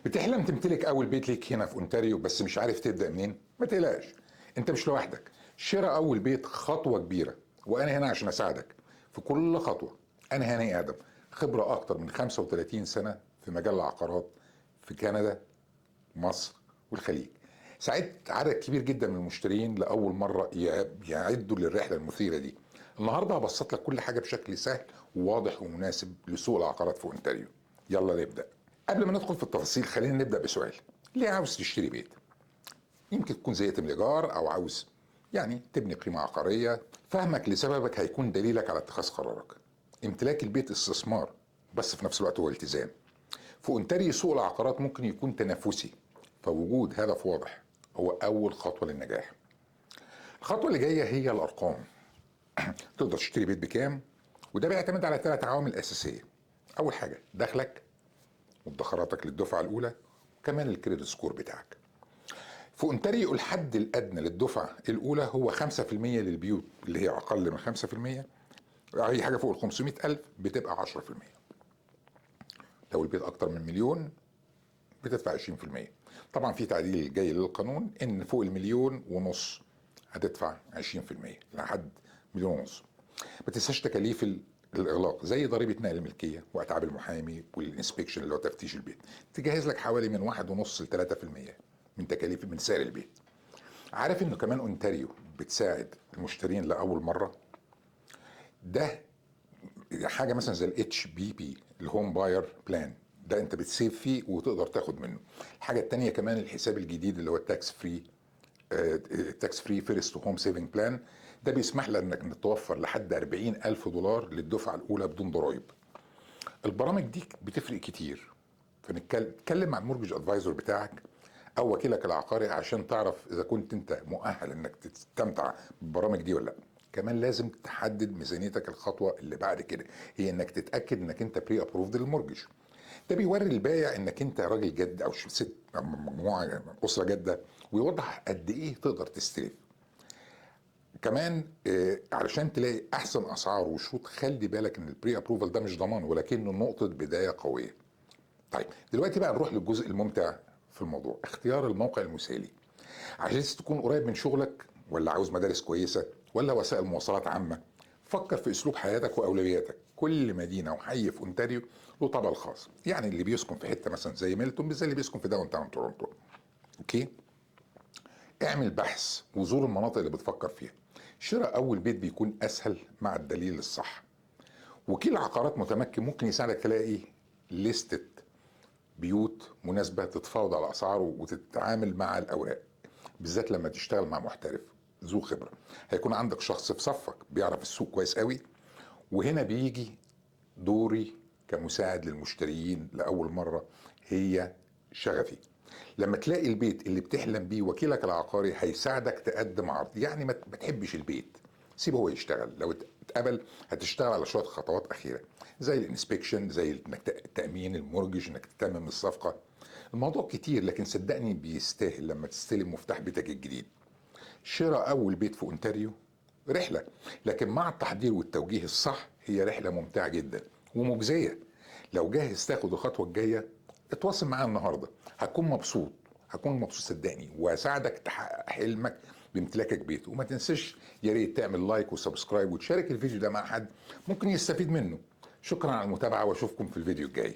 بتحلم تمتلك اول بيت ليك هنا في اونتاريو بس مش عارف تبدا منين؟ ما تقلقش، انت مش لوحدك. شراء اول بيت خطوه كبيره، وانا هنا عشان اساعدك في كل خطوه. انا هاني ادم، خبره اكتر من 35 سنه في مجال العقارات في كندا، مصر والخليج. ساعدت عدد كبير جدا من المشترين لاول مره يعدوا للرحله المثيره دي. النهارده هبسط لك كل حاجه بشكل سهل وواضح ومناسب لسوق العقارات في اونتاريو. يلا نبدا. قبل ما ندخل في التفاصيل خلينا نبدا بسؤال: ليه عاوز تشتري بيت؟ يمكن تكون زهقت من الايجار او عاوز تبني قيمه عقاريه. فهمك لسببك هيكون دليلك على اتخاذ قرارك. امتلاك البيت استثمار، بس في نفس الوقت هو التزام. في اونتاريو سوق العقارات ممكن يكون تنافسي، فوجود هدف واضح هو اول خطوه للنجاح. الخطوه اللي جايه هي الارقام. تقدر تشتري بيت بكام؟ وده بيعتمد على 3 عوامل اساسيه. اول حاجه دخلك، مدخراتك للدفعه الاولى، وكمان الكريدت سكور بتاعك. في اونتاريو الحد الادنى للدفعه الاولى هو 5% للبيوت اللي هي اقل من 5%. اي حاجه فوق ال 500,000 بتبقى 10%. لو البيت اكتر من مليون بتدفع 20%. طبعا في تعديل جاي للقانون ان فوق المليون ونص هتدفع 20% لحد مليون ونص. ما تنساش تكاليف الاغلاق زي ضريبه نقل الملكيه واتعاب المحامي والانسبكشن اللي هو تفتيش البيت. تجهز لك حوالي من 1.5 ل 3% من تكاليف من سعر البيت. عارف انه كمان اونتاريو بتساعد المشترين لاول مره؟ ده حاجه مثلا زي الاتش بي بي، الهوم باير بلان، ده انت بتسيف فيه وتقدر تاخد منه. الحاجه التانيه كمان الحساب الجديد اللي هو التاكس فري، تاكس فري فيرست هوم سيفنج بلان. ده بيسمح لك انك توفر لحد 40,000 دولار للدفعه الاولى بدون ضرائب. البرامج دي بتفرق كتير، فنتكلم مع المورجج ادفايزر بتاعك او وكيلك العقاري عشان تعرف اذا كنت انت مؤهل انك تستمتع بالبرامج دي ولا لا. كمان لازم تحدد ميزانيتك. الخطوه اللي بعد كده هي انك تتاكد انك انت بري ابروفد للمورجج. ده بيوري البائع انك انت راجل جد او ست مجموعه اسره جاده، ويوضح قد ايه تقدر تستلف. كمان علشان تلاقي احسن اسعار وشروط، خلي بالك ان البري ابروفال ده مش ضمان ولكنه نقطه بدايه قويه. طيب دلوقتي بقى نروح للجزء الممتع في الموضوع: اختيار الموقع المثالي. عايز تكون قريب من شغلك، ولا عاوز مدارس كويسه، ولا وسائل مواصلات عامه؟ فكر في اسلوب حياتك واولوياتك. كل مدينه وحي في اونتاريو له طابع الخاص. اللي بيسكن في حته مثلا زي ميلتون مش زي اللي بيسكن في داون تاون تورونتو. اوكي، اعمل بحث وزور المناطق اللي بتفكر فيها. شراء اول بيت بيكون اسهل مع الدليل الصح. وكيل عقارات متمكن ممكن يساعدك تلاقي لستة بيوت مناسبة، تتفاوض على أسعاره وتتعامل مع الأوراق، بالذات لما تشتغل مع محترف ذو خبرة. هيكون عندك شخص في صفك بيعرف السوق كويس قوي. وهنا بيجي دوري كمساعد للمشتريين لأول مرة، هي شغفي. لما تلاقي البيت اللي بتحلم بيه وكيلك العقاري هيساعدك تقدم عرض. ما تحبش البيت، سيبه هو يشتغل. لو اتقبل هتشتغل على شويه خطوات اخيره زي الانسبكشن، زي انك تامين المورجج، انك تتمم الصفقه. الموضوع كتير لكن صدقني بيستاهل لما تستلم مفتاح بيتك الجديد. شراء اول بيت في اونتاريو رحله، لكن مع التحضير والتوجيه الصح هي رحله ممتعه جدا ومجزيه. لو جاهز تاخد الخطوه الجايه اتواصل معايا النهارده. هكون مبسوط صدقني، واساعدك تحقق حلمك بامتلاكك بيت. وما تنساش يا ريت تعمل لايك وسبسكرايب وتشارك الفيديو ده مع حد ممكن يستفيد منه. شكرا على المتابعه واشوفكم في الفيديو الجاي.